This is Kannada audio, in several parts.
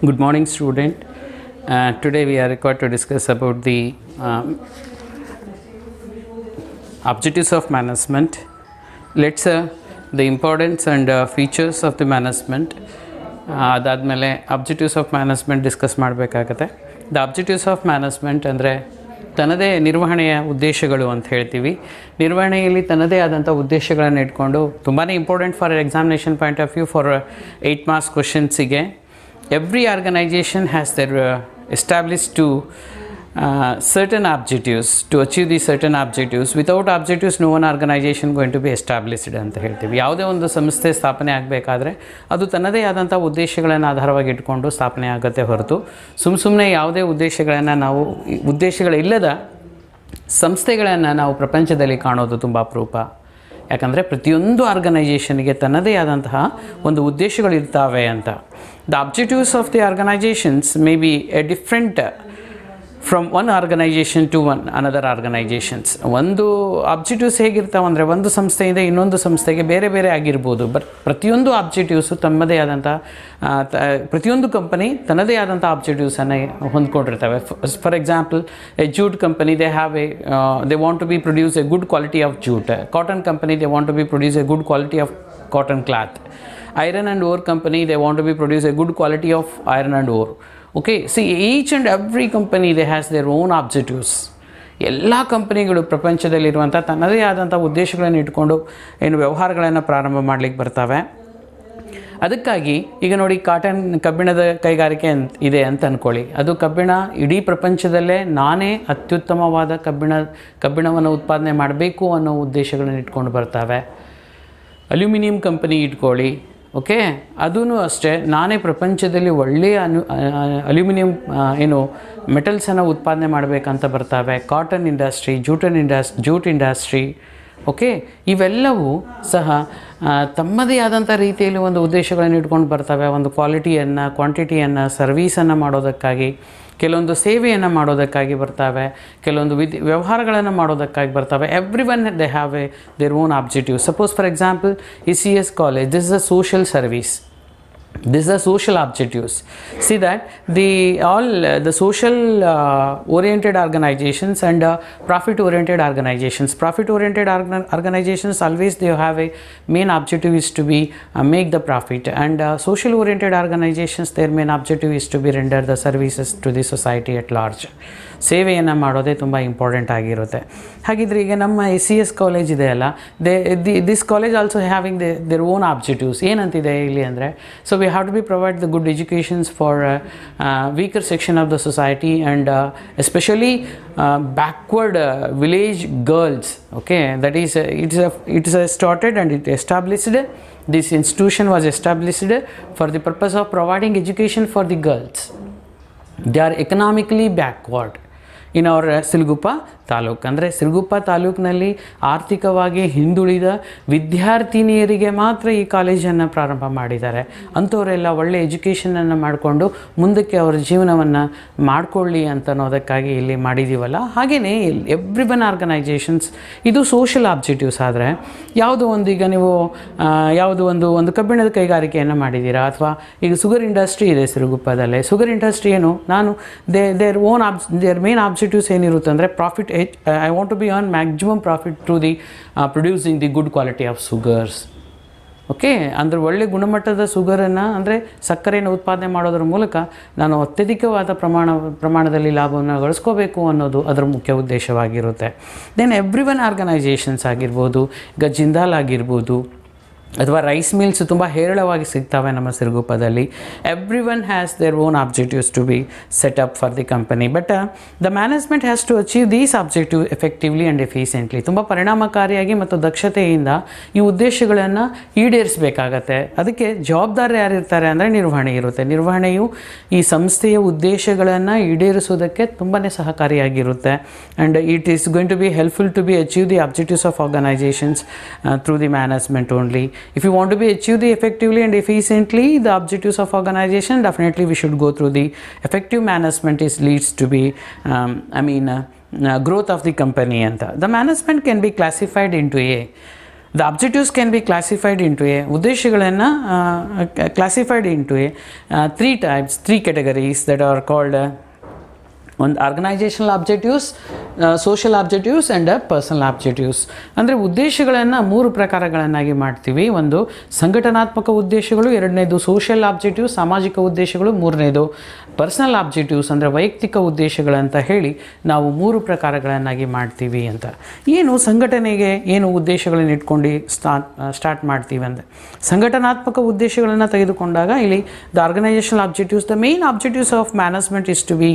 Good morning, student. Today we are required to discuss about the objectives of management. Let's the importance and features of the management. ಅದಾದಮೇಲೆ objectives of management ಡಿಸ್ಕಸ್ ಮಾಡಬೇಕಾಗತ್ತೆ. ದ objectives of management ಅಂದರೆ ತನ್ನದೇ ನಿರ್ವಹಣೆಯ ಉದ್ದೇಶಗಳು ಅಂತ ಹೇಳ್ತೀವಿ. ನಿರ್ವಹಣೆಯಲ್ಲಿ ತನ್ನದೇ ಆದಂಥ ಉದ್ದೇಶಗಳನ್ನು ಇಟ್ಕೊಂಡು ತುಂಬಾ important for examination point of view for 8 marks ಕ್ವಶನ್ಸಿಗೆ. Every organization has their established to certain objectives to achieve these certain objectives. Without objectives no one organization going to be established ಅಂತ ಹೇಳ್ತೀವಿ. ಯಾವುದೇ ಒಂದು ಸಂಸ್ಥೆ ಸ್ಥಾಪನೆ ಆಗಬೇಕಾದ್ರೆ ಅದು ತನ್ನದೇ ಆದಂಥ ಉದ್ದೇಶಗಳನ್ನು ಆಧಾರವಾಗಿ ಇಟ್ಕೊಂಡು ಸ್ಥಾಪನೆ ಆಗುತ್ತೆ ಹೊರತು ಸುಮ್ಮನೆ ಯಾವುದೇ ಉದ್ದೇಶಗಳಿಲ್ಲದ ಸಂಸ್ಥೆಗಳನ್ನು ನಾವು ಪ್ರಪಂಚದಲ್ಲಿ ಕಾಣೋದು ತುಂಬ ಅಪರೂಪ. ಯಾಕಂದರೆ ಪ್ರತಿಯೊಂದು ಆರ್ಗನೈಜೇಷನ್ಗೆ ತನ್ನದೇ ಆದಂತಹ ಒಂದು ಉದ್ದೇಶಗಳಿರ್ತಾವೆ ಅಂತ. The objectives of the organisations may be a different from one organisation to another organisations. ಒಂದು ಅಬ್ಜೆಕ್ಟಿವ್ಸ್ ಹೇಗಿರ್ತಾವೆ ಅಂದರೆ ಒಂದು ಸಂಸ್ಥೆಯಿಂದ ಇನ್ನೊಂದು ಸಂಸ್ಥೆಗೆ ಬೇರೆ ಬೇರೆ ಆಗಿರ್ಬೋದು. ಬಟ್ ಪ್ರತಿಯೊಂದು ಆಬ್ಜೆಕ್ಟಿವ್ಸು ತಮ್ಮದೇ ಆದಂಥ ಪ್ರತಿಯೊಂದು ಕಂಪನಿ ತನ್ನದೇ ಆದಂಥ ಆಬ್ಜೆಕ್ಟಿವ್ಸನ್ನು ಹೊಂದ್ಕೊಂಡಿರ್ತವೆ. For example a jute company they want to be produce a good quality of jute. Cotton company they want to be produce a good quality of cotton cloth. Iron and ore company they want to be produce a good quality of iron and ore. Okay, see each and every company they has their own objectives. ಎಲ್ಲ ಕಂಪನಿಗಳು ಪ್ರಪಂಚದಲ್ಲಿರುವಂಥ ತನ್ನದೇ ಆದಂಥ ಉದ್ದೇಶಗಳನ್ನು ಇಟ್ಕೊಂಡು ಏನು ವ್ಯವಹಾರಗಳನ್ನು ಪ್ರಾರಂಭ ಮಾಡಲಿಕ್ಕೆ ಬರ್ತವೆ. ಅದಕ್ಕಾಗಿ ಈಗ ನೋಡಿ ಕಬ್ಬಿಣದ ಕೈಗಾರಿಕೆ ಇದೆ ಅಂತ ಅಂದ್ಕೊಳ್ಳಿ. ಅದು ಕಬ್ಬಿಣ ಇಡೀ ಪ್ರಪಂಚದಲ್ಲೇ ನಾನೇ ಅತ್ಯುತ್ತಮವಾದ ಕಬ್ಬಿಣವನ್ನು ಉತ್ಪಾದನೆ ಮಾಡಬೇಕು ಅನ್ನೋ ಉದ್ದೇಶಗಳನ್ನು ಇಟ್ಕೊಂಡು ಬರ್ತವೆ. ಅಲ್ಯೂಮಿನಿಯಂ ಕಂಪನಿ ಇಟ್ಕೊಳ್ಳಿ. ಓಕೆ, ಅದೂ ಅಷ್ಟೇ ನಾನೇ ಪ್ರಪಂಚದಲ್ಲಿ ಒಳ್ಳೆಯ ಅಲ್ಯೂಮಿನಿಯಂ ಮೆಟಲ್ಸನ್ನು ಉತ್ಪಾದನೆ ಮಾಡಬೇಕಂತ ಬರ್ತವೆ. Cotton industry, jute industry. Okay, ಇವೆಲ್ಲವೂ ಸಹ ತಮ್ಮದೇ ಆದಂಥ ರೀತಿಯಲ್ಲಿ ಒಂದು ಉದ್ದೇಶಗಳನ್ನು ಇಟ್ಕೊಂಡು ಬರ್ತವೆ. ಒಂದು ಕ್ವಾಂಟಿಟಿಯನ್ನು ಸರ್ವೀಸನ್ನು ಮಾಡೋದಕ್ಕಾಗಿ, ಕೆಲವೊಂದು ಸೇವೆಯನ್ನು ಮಾಡೋದಕ್ಕಾಗಿ ಬರ್ತವೆ, ಕೆಲವೊಂದು ವ್ಯವಹಾರಗಳನ್ನು ಮಾಡೋದಕ್ಕಾಗಿ ಬರ್ತವೆ. Every one they have their own objective. Suppose for example ECS college, this is a social service. These are social objectives. See that the social oriented organizations and profit oriented organizations. Profit oriented organizations always they have a main objective is to be make the profit, and social oriented organizations their main objective is to be render the services to the society at large. ಸೇವೆಯನ್ನು ಮಾಡೋದೇ ತುಂಬ ಇಂಪಾರ್ಟೆಂಟ್ ಆಗಿರುತ್ತೆ. ಹಾಗಿದ್ರೆ ಈಗ ನಮ್ಮ SCS ಕಾಲೇಜ್ ಇದೆಯಲ್ಲ, this college also having their own objectives. ಏನಂತಿದೆ ಇಲ್ಲಿ ಅಂದರೆ, so we have to be provide the good educations for weaker section of the society and especially backward village girls. Okay, that is it is started and it established. This institution was established for the purpose of providing education for the girls. They are economically backward in our Siruguppa taluk. ಅಂದರೆ ಸಿರುಗುಪ್ಪ ತಾಲೂಕಿನಲ್ಲಿ ಆರ್ಥಿಕವಾಗಿ ಹಿಂದುಳಿದ ವಿದ್ಯಾರ್ಥಿನಿಯರಿಗೆ ಮಾತ್ರ ಈ ಕಾಲೇಜನ್ನು ಪ್ರಾರಂಭ ಮಾಡಿದ್ದಾರೆ. ಅಂಥವರೆಲ್ಲ ಒಳ್ಳೆ ಎಜುಕೇಷನನ್ನು ಮಾಡಿಕೊಂಡು ಮುಂದಕ್ಕೆ ಅವರ ಜೀವನವನ್ನು ಮಾಡಿಕೊಳ್ಳಿ ಅಂತ ಅನ್ನೋದಕ್ಕಾಗಿ ಇಲ್ಲಿ ಮಾಡಿದ್ದೀವಲ್ಲ. ಹಾಗೆಯೇ ಎವ್ರಿ ಒನ್ ಆರ್ಗನೈಜೇಷನ್ಸ್ ಇದು ಸೋಷಲ್ ಆಬ್ಜೆಕ್ಟಿವ್ಸ್. ಆದರೆ ಯಾವುದೋ ಒಂದು ಈಗ ನೀವು ಯಾವುದೋ ಒಂದು ಕಬ್ಬಿಣದ ಕೈಗಾರಿಕೆಯನ್ನು ಮಾಡಿದ್ದೀರಾ, ಅಥವಾ ಈಗ ಶುಗರ್ ಇಂಡಸ್ಟ್ರಿ ಇದೆ ಸಿರುಗುಪ್ಪದಲ್ಲೇ. ಶುಗರ್ ಇಂಡಸ್ಟ್ರಿ ಏನು, ನಾನು ದೇರ್ ಮೇನ್ ಆಬ್ಜೆಕ್ಟಿವ್ಸ್ ಏನಿರುತ್ತೆ ಅಂದರೆ profit. I want to be earn maximum profit through the producing the good quality of sugars. Okay, ಅಂದರೆ ಒಳ್ಳೆ ಗುಣಮಟ್ಟದ ಶುಗರನ್ನು ಅಂದರೆ ಸಕ್ಕರೆಯನ್ನು ಉತ್ಪಾದನೆ ಮಾಡೋದ್ರ ಮೂಲಕ ನಾನು ಅತ್ಯಧಿಕವಾದ ಪ್ರಮಾಣದಲ್ಲಿ ಲಾಭವನ್ನು ಗಳಿಸ್ಕೋಬೇಕು ಅನ್ನೋದು ಅದರ ಮುಖ್ಯ ಉದ್ದೇಶವಾಗಿರುತ್ತೆ. ದೆನ್ ಎವ್ರಿ ಒನ್ ಆರ್ಗನೈಜೇಷನ್ಸ್ ಆಗಿರ್ಬೋದು, ಈಗ ಜಿಂದಾಲ್ ಆಗಿರ್ಬೋದು, ಅಥವಾ ರೈಸ್ ಮಿಲ್ಸ್ ತುಂಬ ಹೇರಳವಾಗಿ ಸಿಗ್ತವೆ ನಮ್ಮ ಸಿರುಗುಪ್ಪದಲ್ಲಿ. Every one has their own objectives to be set up for the company. But the management has to achieve these objective effectively and efficiently. ತುಂಬ ಪರಿಣಾಮಕಾರಿಯಾಗಿ ಮತ್ತು ದಕ್ಷತೆಯಿಂದ ಈ ಉದ್ದೇಶಗಳನ್ನು ಈಡೇರಿಸಬೇಕಾಗತ್ತೆ. ಅದಕ್ಕೆ ಜವಾಬ್ದಾರಿ ಯಾರಿರ್ತಾರೆ ಅಂದರೆ ನಿರ್ವಹಣೆ ಇರುತ್ತೆ. ನಿರ್ವಹಣೆಯು ಈ ಸಂಸ್ಥೆಯ ಉದ್ದೇಶಗಳನ್ನು ಈಡೇರಿಸೋದಕ್ಕೆ ತುಂಬಾ ಸಹಕಾರಿಯಾಗಿರುತ್ತೆ. And it is going to be helpful to be achieve the objectives of organisations through the management only. If you want to be achieve the effectively and efficiently the objectives of organization, definitely we should go through the effective management leads to be growth of the company. And the management can be classified into The objectives can be classified into ಉದ್ದೇಶಗಳನ್ನು classified into 3 types, 3 categories that are called ಒಂದು organisational objectives, social objectives and personal objectives. ಅಂದರೆ ಉದ್ದೇಶಗಳನ್ನು 3 ಪ್ರಕಾರಗಳನ್ನಾಗಿ ಮಾಡ್ತೀವಿ. ಒಂದು ಸಂಘಟನಾತ್ಮಕ ಉದ್ದೇಶಗಳು, ಎರಡನೇದು ಸೋಷಿಯಲ್ ಆಬ್ಜೆಕ್ಟಿವ್ ಸಾಮಾಜಿಕ ಉದ್ದೇಶಗಳು, ಮೂರನೇದು ಪರ್ಸನಲ್ ಆಬ್ಜೆಕ್ಟಿವ್ಸ್ ಅಂದರೆ ವೈಯಕ್ತಿಕ ಉದ್ದೇಶಗಳಂತ ಹೇಳಿ ನಾವು 3 ಪ್ರಕಾರಗಳನ್ನಾಗಿ ಮಾಡ್ತೀವಿ ಅಂತ. ಏನು ಸಂಘಟನೆಗೆ ಏನು ಉದ್ದೇಶಗಳನ್ನು ಇಟ್ಕೊಂಡು ಸ್ಟಾರ್ಟ್ ಮಾಡ್ತೀವಿ ಅಂದರೆ, ಸಂಘಟನಾತ್ಮಕ ಉದ್ದೇಶಗಳನ್ನು ತೆಗೆದುಕೊಂಡಾಗ ಇಲ್ಲಿ the organisational objectives, the main objectives of management is to be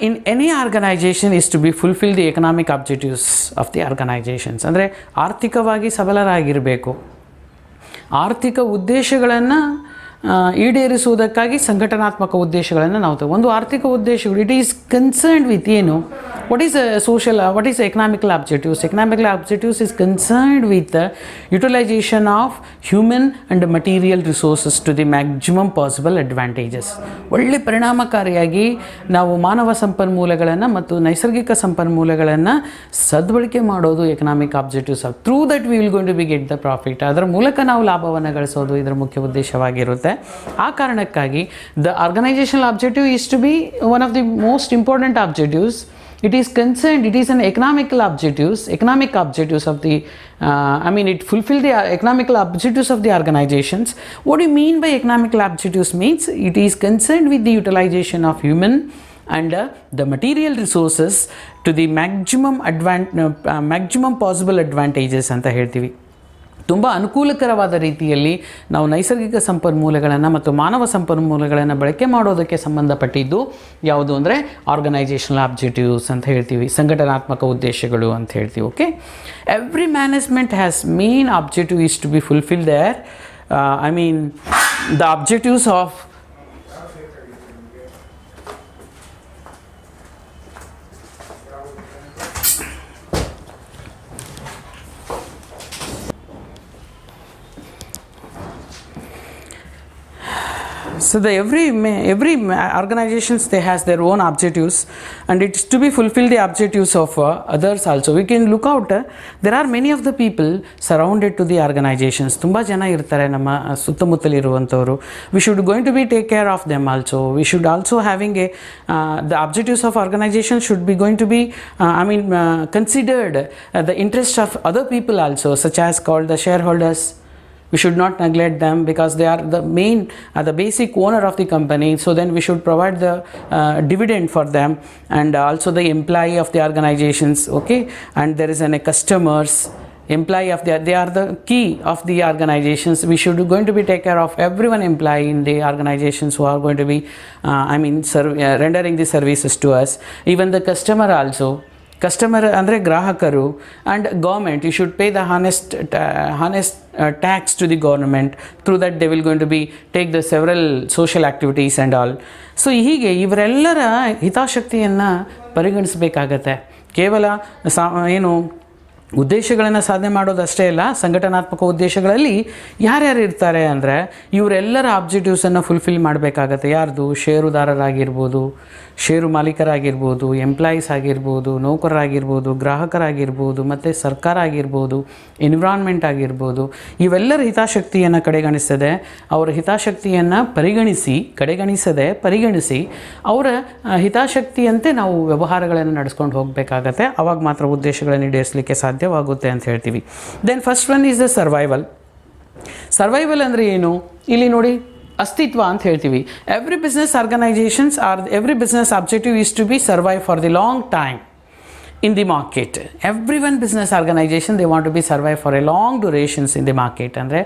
in any organization is to be fulfill the economic objectives of the organizations. ಅಂದರೆ ಆರ್ಥಿಕವಾಗಿ ಸಬಲರಾಗಿರಬೇಕು, ಆರ್ಥಿಕ ಉದ್ದೇಶಗಳನ್ನು ಈಡೇರಿಸುವುದಕ್ಕಾಗಿ ಸಂಘಟನಾತ್ಮಕ ಉದ್ದೇಶಗಳನ್ನು ನಾವು ಒಂದು ಆರ್ಥಿಕ ಉದ್ದೇಶಗಳು ಇಟ್ ಈಸ್ ಕನ್ಸರ್ನ್ಡ್ ವಿತ್ ಏನು what is social what is economical objectives. Economical objectives is concerned with utilisation of human and material resources to the maximum possible advantages. ಒಳ್ಳೆ ಪರಿಣಾಮಕಾರಿಯಾಗಿ ನಾವು ಮಾನವ ಸಂಪನ್ಮೂಲಗಳನ್ನು ಮತ್ತು ನೈಸರ್ಗಿಕ ಸಂಪನ್ಮೂಲಗಳನ್ನು ಸದ್ಬಳಕೆ ಮಾಡೋದು economic objectives. Through that we will going to be get the profit. ಅದರ ಮೂಲಕ ನಾವು ಲಾಭವನ್ನು ಗಳಿಸೋದು ಇದರ ಮುಖ್ಯ ಉದ್ದೇಶವಾಗಿರುತ್ತೆ. ಆ ಕಾರಣಕ್ಕಾಗಿ the organisational objective is to be one of the most important objectives. It is concerned, it is an economic objectives of the, it fulfill the economical objectives of the organizations. What do you mean by economical objectives? Means it is concerned with the utilization of human and the material resources to the maximum possible advantages ಅಂತ ಹೇಳ್ತೀವಿ. ತುಂಬ ಅನುಕೂಲಕರವಾದ ರೀತಿಯಲ್ಲಿ ನಾವು ನೈಸರ್ಗಿಕ ಸಂಪನ್ಮೂಲಗಳನ್ನು ಮತ್ತು ಮಾನವ ಸಂಪನ್ಮೂಲಗಳನ್ನು ಬಳಕೆ ಮಾಡೋದಕ್ಕೆ ಸಂಬಂಧಪಟ್ಟಿದ್ದು ಯಾವುದು ಅಂದರೆ ಆರ್ಗನೈಜೇಷನಲ್ ಆಬ್ಜೆಕ್ಟಿವ್ಸ್ ಅಂತ ಹೇಳ್ತೀವಿ, ಸಂಘಟನಾತ್ಮಕ ಉದ್ದೇಶಗಳು ಅಂತ ಹೇಳ್ತೀವಿ. Okay, every management has main objective is to be fulfil their the objectives of so the every organizations they has their own objectives and it's to be fulfill the objectives of others also. We can look out there are many of the people surrounded to the organizations. ತುಂಬಾ ಜನ ಇರ್ತಾರೆ ನಮ್ಮ ಸುತ್ತಮುತ್ತಲಿರುವಂತವರು. We should going to be take care of them also. We should also having a the objectives of organization should be going to be considered the interest of other people also, such as called the shareholders. We should not neglect them because they are the main, the basic owner of the company. So then we should provide the dividend for them, and also the employee of the organizations. Okay, and there is a customers, employee of they are the key of the organizations. We should going to be take care of everyone employee in the organizations who are going to be rendering the services to us. Even the customer also. Customer ಅಂದರೆ ಗ್ರಾಹಕರು and government, you should pay the honest tax to the government. Through that they will going to be take the several social activities and all. So ಹೀಗೆ ಇವರೆಲ್ಲರ ಹಿತಾಸಕ್ತಿಯನ್ನು ಪರಿಗಣಿಸಬೇಕಾಗತ್ತೆ. ಕೇವಲ ಉದ್ದೇಶಗಳನ್ನು ಸಾಧನೆ ಮಾಡೋದಷ್ಟೇ ಅಲ್ಲ, ಸಂಘಟನಾತ್ಮಕ ಉದ್ದೇಶಗಳಲ್ಲಿ ಯಾರ್ಯಾರು ಇರ್ತಾರೆ ಅಂದರೆ ಇವರೆಲ್ಲರ ಆಬ್ಜೆಕ್ಟಿವ್ಸನ್ನು ಫುಲ್ಫಿಲ್ ಮಾಡಬೇಕಾಗತ್ತೆ. ಯಾರ್ದು? ಷೇರುದಾರರಾಗಿರ್ಬೋದು, ಷೇರು ಮಾಲೀಕರಾಗಿರ್ಬೋದು, ಎಂಪ್ಲಾಯೀಸ್ ಆಗಿರ್ಬೋದು, ನೌಕರರಾಗಿರ್ಬೋದು, ಗ್ರಾಹಕರಾಗಿರ್ಬೋದು, ಮತ್ತು ಸರ್ಕಾರ ಆಗಿರ್ಬೋದು, ಎನ್ವಿರಾನ್ಮೆಂಟ್ ಆಗಿರ್ಬೋದು. ಇವೆಲ್ಲರ ಹಿತಾಸಕ್ತಿಯನ್ನು ಕಡೆಗಣಿಸದೆ ಅವರ ಹಿತಾಸಕ್ತಿಯನ್ನು ಪರಿಗಣಿಸಿ ಅವರ ಹಿತಾಸಕ್ತಿಯಂತೆ ನಾವು ವ್ಯವಹಾರಗಳನ್ನು ನಡೆಸ್ಕೊಂಡು ಹೋಗಬೇಕಾಗತ್ತೆ. ಆವಾಗ ಮಾತ್ರ ಉದ್ದೇಶಗಳನ್ನು ಈಡೇರಿಸಲಿಕ್ಕೆ ಸಾಧ್ಯವಾಗುತ್ತೆ ಅಂತ ಹೇಳ್ತೀವಿ. Then first one is the survival ಅಂದರೆ ಏನು? ಇಲ್ಲಿ ನೋಡಿ, ಅಸ್ತಿತ್ವ ಅಂತ ಹೇಳ್ತೀವಿ. Every business organisations every business objective is to be survive for the long time in the market. Everyone business organization they want to be survive for a long durations in the market. ಅಂದರೆ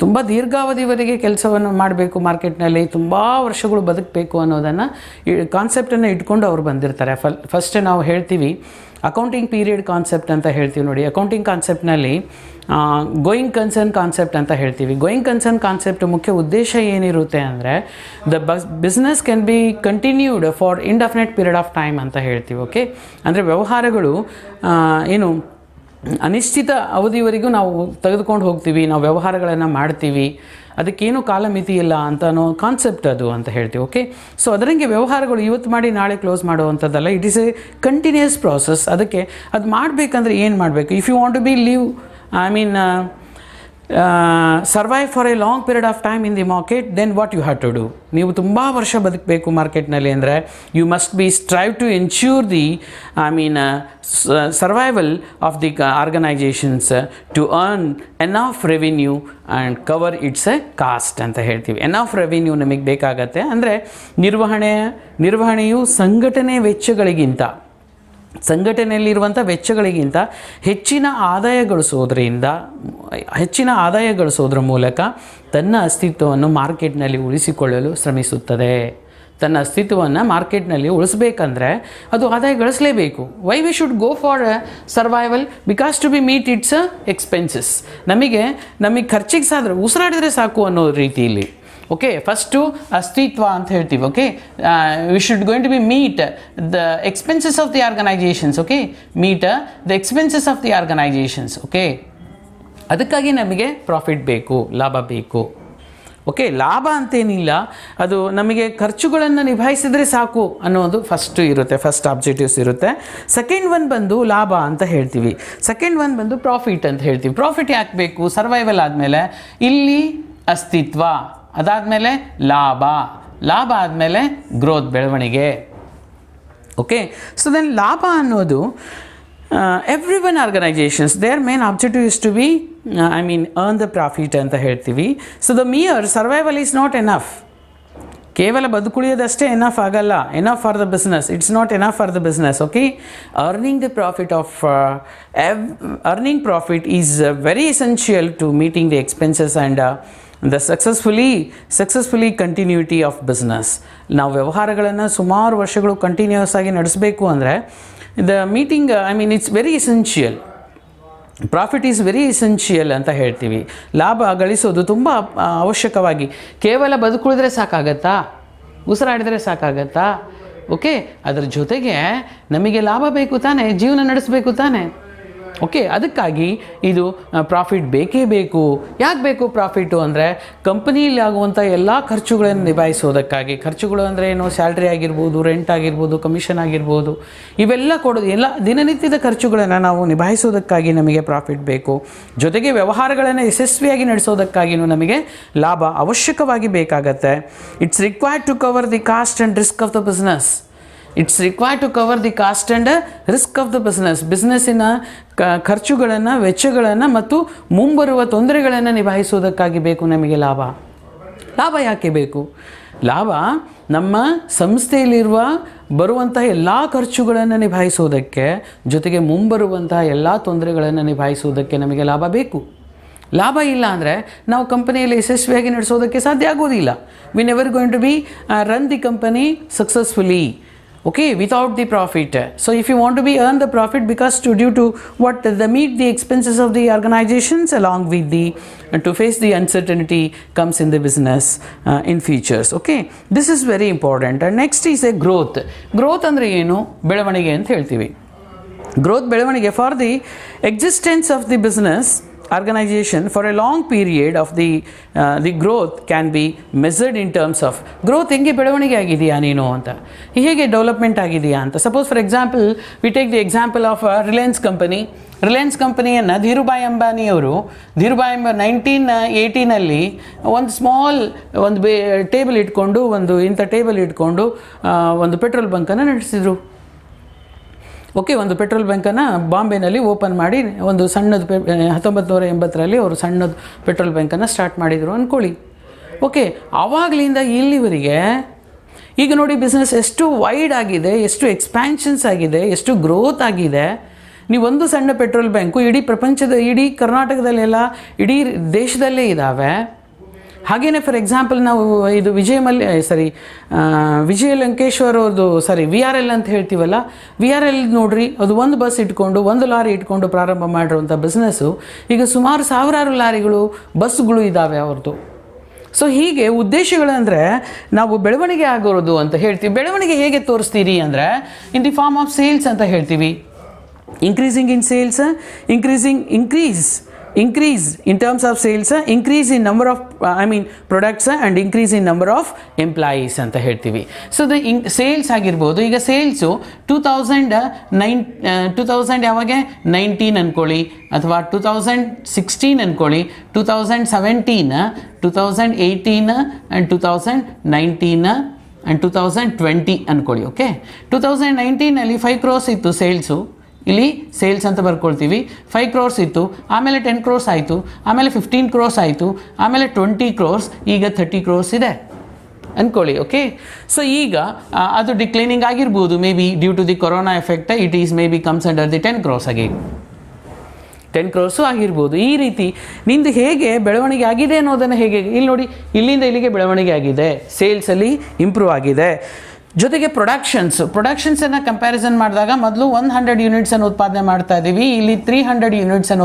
ತುಂಬ ದೀರ್ಘಾವಧಿವರೆಗೆ ಕೆಲಸವನ್ನು ಮಾಡಬೇಕು, ಮಾರ್ಕೆಟ್ನಲ್ಲಿ ತುಂಬ ವರ್ಷಗಳು ಬದುಕಬೇಕು ಅನ್ನೋದನ್ನು ಕಾನ್ಸೆಪ್ಟನ್ನು ಇಟ್ಕೊಂಡು ಅವರು ಬಂದಿರ್ತಾರೆ. ಫಸ್ಟ್ ನಾವು ಹೇಳ್ತೀವಿ ಅಕೌಂಟಿಂಗ್ ಪೀರಿಯಡ್ ಕಾನ್ಸೆಪ್ಟ್ ಅಂತ ಹೇಳ್ತೀವಿ ನೋಡಿ. ಅಕೌಂಟಿಂಗ್ ಕಾನ್ಸೆಪ್ಟ್ನಲ್ಲಿ ಗೋಯಿಂಗ್ ಕನ್ಸರ್ನ್ ಕಾನ್ಸೆಪ್ಟ್ ಅಂತ ಹೇಳ್ತೀವಿ. ಗೋಯಿಂಗ್ ಕನ್ಸರ್ನ್ ಕಾನ್ಸೆಪ್ಟ್ ಮುಖ್ಯ ಉದ್ದೇಶ ಏನಿರುತ್ತೆ ಅಂದರೆ the business can be continued for indefinite period of time ಅಂತ ಹೇಳ್ತೀವಿ. ಓಕೆ, ಅಂದರೆ ವ್ಯವಹಾರಗಳು ಅನಿಶ್ಚಿತ ಅವಧಿವರೆಗೂ ನಾವು ತೆಗೆದುಕೊಂಡು ಹೋಗ್ತೀವಿ, ನಾವು ವ್ಯವಹಾರಗಳನ್ನು ಮಾಡ್ತೀವಿ, ಅದಕ್ಕೇನು ಕಾಲಮಿತಿ ಇಲ್ಲ ಅಂತ ಅನ್ನೋ ಕಾನ್ಸೆಪ್ಟ್ ಅದು ಅಂತ ಹೇಳ್ತೀವಿ. ಓಕೆ, ಸೊ ಅದರಂಗೆ ವ್ಯವಹಾರಗಳು ಇವತ್ತು ಮಾಡಿ ನಾಳೆ ಕ್ಲೋಸ್ ಮಾಡುವಂಥದ್ದಲ್ಲ. It is a continuous process. ಅದಕ್ಕೆ ಅದು ಮಾಡಬೇಕಂದ್ರೆ ಏನು ಮಾಡಬೇಕು? If you want to be I mean survive for a long period of time in the market, then what you have to do? ನೀವು ತುಂಬ ವರ್ಷ ಬದುಕಬೇಕು ಮಾರ್ಕೆಟ್ನಲ್ಲಿ ಅಂದರೆ you must be strive to ensure the survival of the organisations to earn enough revenue and cover its a cost ಅಂತ ಹೇಳ್ತೀವಿ. ಎನಫ್ ರೆವಿನ್ಯೂ ನಮಗೆ ಬೇಕಾಗತ್ತೆ. ಅಂದರೆ ನಿರ್ವಹಣೆಯು ಸಂಘಟನೆಯಲ್ಲಿರುವಂಥ ವೆಚ್ಚಗಳಿಗಿಂತ ಹೆಚ್ಚಿನ ಆದಾಯ ಗಳಿಸೋದ್ರ ಮೂಲಕ ತನ್ನ ಅಸ್ತಿತ್ವವನ್ನು ಮಾರ್ಕೆಟ್ನಲ್ಲಿ ಉಳಿಸಿಕೊಳ್ಳಲು ಶ್ರಮಿಸುತ್ತದೆ. ತನ್ನ ಅಸ್ತಿತ್ವವನ್ನು ಮಾರ್ಕೆಟ್ನಲ್ಲಿ ಉಳಿಸ್ಬೇಕಂದ್ರೆ ಅದು ಆದಾಯ ಗಳಿಸಲೇಬೇಕು. Why we should go for survival? Because to be meet its expenses. ನಮಗೆ ಖರ್ಚಿಗೆ ಸಾಧ್ರೆ ಉಸಿರಾಡಿದ್ರೆ ಸಾಕು ಅನ್ನೋ ರೀತಿಯಲ್ಲಿ. ಓಕೆ, ಫಸ್ಟು ಅಸ್ತಿತ್ವ ಅಂತ ಹೇಳ್ತೀವಿ. Okay, we should going to be meet the expenses of the organisations. Okay, meet the expenses of the organisations. Okay, ಅದಕ್ಕಾಗಿ ನಮಗೆ ಪ್ರಾಫಿಟ್ ಬೇಕು, ಲಾಭ ಬೇಕು. ಓಕೆ, ಲಾಭ ಅಂತೇನಿಲ್ಲ, ಅದು ನಮಗೆ ಖರ್ಚುಗಳನ್ನು ನಿಭಾಯಿಸಿದರೆ ಸಾಕು ಅನ್ನೋದು ಫಸ್ಟ್ ಆಬ್ಜೆಕ್ಟಿವ್ಸ್ ಇರುತ್ತೆ. ಸೆಕೆಂಡ್ ಒನ್ ಬಂದು ಲಾಭ ಅಂತ ಹೇಳ್ತೀವಿ. ಸೆಕೆಂಡ್ ಒನ್ ಬಂದು ಪ್ರಾಫಿಟ್ ಅಂತ ಹೇಳ್ತೀವಿ. ಪ್ರಾಫಿಟ್ ಯಾಕೆ ಬೇಕು? ಸರ್ವೈವಲ್ ಆದಮೇಲೆ ಇಲ್ಲಿ ಅಸ್ತಿತ್ವ, ಅದಾದಮೇಲೆ ಲಾಭ ಆದಮೇಲೆ ಗ್ರೋತ್, ಬೆಳವಣಿಗೆ. ಓಕೆ, ಸೊ ದೆನ್ ಲಾಭ ಅನ್ನೋದು every one organisations their main objective is to be earn the profit ಅಂತ ಹೇಳ್ತೀವಿ. So the mere survival is not enough. ಕೇವಲ ಬದುಕುಳಿಯೋದಷ್ಟೇ ಎನಫ್ ಆಗಲ್ಲ. Enough for the business, it's not enough for the business. Okay, earning profit is very essential to meeting the expenses and the successfully continuity of business. ನಾವು ವ್ಯವಹಾರಗಳನ್ನು ಸುಮಾರು ವರ್ಷಗಳು ಕಂಟಿನ್ಯೂಸ್ ಆಗಿ ನಡೆಸಬೇಕು ಅಂದರೆ the meeting it's very essential. Profit is very essential ಅಂತ ಹೇಳ್ತೀವಿ. ಲಾಭ ಗಳಿಸೋದು ತುಂಬ ಅವಶ್ಯಕವಾಗಿ. ಕೇವಲ ಬದುಕುಳಿದ್ರೆ ಸಾಕಾಗತ್ತಾ? ಉಸಿರಾಡಿದರೆ ಸಾಕಾಗತ್ತಾ? ಓಕೆ, ಅದರ ಜೊತೆಗೆ ನಮಗೆ ಲಾಭ ಬೇಕು ತಾನೇ, ಜೀವನ ನಡೆಸಬೇಕು ತಾನೇ. ಓಕೆ, ಅದಕ್ಕಾಗಿ ಇದು ಪ್ರಾಫಿಟ್ ಬೇಕೇ ಬೇಕು. ಯಾಕೆ ಬೇಕು ಪ್ರಾಫಿಟು ಅಂದರೆ ಕಂಪನಿಯಲ್ಲಿ ಆಗುವಂಥ ಎಲ್ಲ ಖರ್ಚುಗಳನ್ನು ನಿಭಾಯಿಸೋದಕ್ಕಾಗಿ. ಖರ್ಚುಗಳು ಅಂದರೆ ಏನು? ಸ್ಯಾಲ್ರಿ ಆಗಿರ್ಬೋದು, ರೆಂಟ್ ಆಗಿರ್ಬೋದು, ಕಮಿಷನ್ ಆಗಿರ್ಬೋದು, ಇವೆಲ್ಲ ಕೊಡೋದು ಎಲ್ಲ ದಿನನಿತ್ಯದ ಖರ್ಚುಗಳನ್ನು ನಾವು ನಿಭಾಯಿಸೋದಕ್ಕಾಗಿ ನಮಗೆ ಪ್ರಾಫಿಟ್ ಬೇಕು. ಜೊತೆಗೆ ವ್ಯವಹಾರಗಳನ್ನು ಯಶಸ್ವಿಯಾಗಿ ನಡೆಸೋದಕ್ಕಾಗಿಯೂ ನಮಗೆ ಲಾಭ ಅವಶ್ಯಕವಾಗಿ ಬೇಕಾಗತ್ತೆ. It's required to cover the cost and risk of the business. ಬಿಸ್ನೆಸ್ಸಿನ ಖರ್ಚುಗಳನ್ನು, ವೆಚ್ಚಗಳನ್ನು ಮತ್ತು ಮುಂಬರುವ ತೊಂದರೆಗಳನ್ನು ನಿಭಾಯಿಸೋದಕ್ಕಾಗಿ ಬೇಕು ನಮಗೆ ಲಾಭ. ಯಾಕೆ ಬೇಕು? ಲಾಭ ನಮ್ಮ ಸಂಸ್ಥೆಯಲ್ಲಿರುವ ಬರುವಂತಹ ಎಲ್ಲ ಖರ್ಚುಗಳನ್ನು ನಿಭಾಯಿಸೋದಕ್ಕೆ, ಜೊತೆಗೆ ಮುಂಬರುವಂತಹ ಎಲ್ಲ ತೊಂದರೆಗಳನ್ನು ನಿಭಾಯಿಸೋದಕ್ಕೆ ನಮಗೆ ಲಾಭ ಬೇಕು. ಲಾಭ ಇಲ್ಲ ಅಂದರೆ ನಾವು ಕಂಪನಿಯಲ್ಲಿ ಯಶಸ್ವಿಯಾಗಿ ನಡೆಸೋದಕ್ಕೆ ಸಾಧ್ಯ ಆಗೋದಿಲ್ಲ. We never going to be run the company successfully. Okay, without the profit. So if you want to be earn the profit, because due to meet the expenses of the organizations along with to face the uncertainty comes in the business in futures. Okay, this is very important. And next is a growth. Growth andre ಏನು? ಬೆಳವಣಿಗೆ ಅಂತ ಹೇಳ್ತೀವಿ. Growth, ಬೆಳವಣಿಗೆ, for the existence of the business organization for a long period of the growth can be measured in terms of growth. ಹೆಂಗೆ ಬೆಳವಣಿಗೆ ಆಗಿದೆಯಾ ನೀನು ಅಂತ, ಹೇಗೆ ಡೆವಲಪ್ಮೆಂಟ್ ಆಗಿದೆಯಾ ಅಂತ. Suppose for example we take the example of Reliance ಕಂಪನಿಯನ್ನು ಧೀರುಭಾಯಿ ಅಂಬಾನಿಯವರು 1918 ಒಂದು ಟೇಬಲ್ ಇಟ್ಕೊಂಡು, ಇಂಥ ಟೇಬಲ್ ಇಟ್ಕೊಂಡು ಒಂದು ಪೆಟ್ರೋಲ್ ಬಂಕನ್ನು ನಡೆಸಿದರು. ಓಕೆ, ಒಂದು ಪೆಟ್ರೋಲ್ ಬಂಕನ್ನು ಬಾಂಬೆನಲ್ಲಿ ಓಪನ್ ಮಾಡಿ ಒಂದು ಸಣ್ಣದು 1980ರಲ್ಲಿ ಅವರು ಸಣ್ಣದು ಪೆಟ್ರೋಲ್ ಬಂಕನ್ನು ಸ್ಟಾರ್ಟ್ ಮಾಡಿದರು ಅಂದ್ಕೊಳ್ಳಿ. ಓಕೆ, ಆವಾಗಲಿಂದ ಇಲ್ಲಿವರೆಗೆ ಈಗ ನೋಡಿ ಬಿಸ್ನೆಸ್ ಎಷ್ಟು ವೈಡ್ ಆಗಿದೆ, ಎಷ್ಟು ಎಕ್ಸ್ಪ್ಯಾನ್ಷನ್ಸ್ ಆಗಿದೆ, ಎಷ್ಟು ಗ್ರೋತ್ ಆಗಿದೆ. ನೀವು ಒಂದು ಸಣ್ಣ ಪೆಟ್ರೋಲ್ ಬ್ಯಾಂಕು ಇಡೀ ಕರ್ನಾಟಕದಲ್ಲೆಲ್ಲ, ಇಡೀ ದೇಶದಲ್ಲೇ ಇದ್ದಾವೆ. ಹಾಗೆಯೇ ಫಾರ್ ಎಕ್ಸಾಂಪಲ್ ನಾವು ಇದು ವಿಜಯ ಲಂಕೇಶ್ವರ್ ಅವ್ರದ್ದು VRL ಅಂತ ಹೇಳ್ತೀವಲ್ಲ, VRL ನೋಡ್ರಿ, ಅದು ಒಂದು ಬಸ್ ಇಟ್ಕೊಂಡು, ಒಂದು ಲಾರಿ ಇಟ್ಕೊಂಡು ಪ್ರಾರಂಭ ಮಾಡಿರುವಂಥ ಬಿಸ್ನೆಸ್ಸು ಈಗ ಸುಮಾರು ಸಾವಿರಾರು ಲಾರಿಗಳು, ಬಸ್ಗಳು ಇದ್ದಾವೆ ಅವ್ರದ್ದು. ಸೊ ಹೀಗೆ ಉದ್ದೇಶಗಳಂದರೆ ನಾವು ಬೆಳವಣಿಗೆ ಆಗೋದು ಅಂತ ಹೇಳ್ತೀವಿ. ಬೆಳವಣಿಗೆ ಹೇಗೆ ತೋರಿಸ್ತೀರಿ ಅಂದರೆ in the form of sales ಅಂತ ಹೇಳ್ತೀವಿ. increase increase in terms of sales, increase in number of products and increase in number of employees ಅಂತ ಹೇಳ್ತೀವಿ. ಸೊ ದ ಸೇಲ್ಸ್ ಆಗಿರ್ಬೋದು, ಈಗ ಸೇಲ್ಸು 2000 ಯಾವಾಗ 19 ಅಂದ್ಕೊಳ್ಳಿ, ಅಥವಾ 2016 ಅಂದ್ಕೊಳ್ಳಿ, 2017, 2018 and 2019 and 2020 ಅಂದ್ಕೊಳ್ಳಿ. ಓಕೆ, 2019ನಲ್ಲಿ 5 crores ಇತ್ತು ಸೇಲ್ಸು, ಇಲ್ಲಿ ಸೇಲ್ಸ್ ಅಂತ ಬರ್ಕೊಳ್ತೀವಿ. 5 crores ಇತ್ತು, ಆಮೇಲೆ 10 crores ಆಯಿತು, ಆಮೇಲೆ 15 crores ಆಯಿತು, ಆಮೇಲೆ 20 crores, ಈಗ 30 crores ಇದೆ ಅಂದ್ಕೊಳ್ಳಿ. ಓಕೆ, ಸೊ ಈಗ ಅದು ಡಿಕ್ಲೈನಿಂಗ್ ಆಗಿರ್ಬೋದು. May be due to the corona effect it is may be comes under the 10 crores again, 10 crores ಆಗಿರ್ಬೋದು. ಈ ರೀತಿ ನಿಂದು ಹೇಗೆ ಬೆಳವಣಿಗೆ ಆಗಿದೆ ಅನ್ನೋದನ್ನು ಹೇಗೆ, ಇಲ್ಲಿ ನೋಡಿ, ಇಲ್ಲಿಂದ ಇಲ್ಲಿಗೆ ಬೆಳವಣಿಗೆ ಆಗಿದೆ, ಸೇಲ್ಸಲ್ಲಿ ಇಂಪ್ರೂವ್ ಆಗಿದೆ. ಜೊತೆಗೆ ಪ್ರೊಡಕ್ಷನ್ಸನ್ನು ಕಂಪ್ಯಾರಿಸನ್ ಮಾಡಿದಾಗ ಮೊದಲು 100 ಯೂನಿಟ್ಸನ್ನು ಉತ್ಪಾದನೆ ಮಾಡ್ತಾ ಇದ್ದೀವಿ, ಇಲ್ಲಿ 300 ಯೂನಿಟ್ಸನ್ನು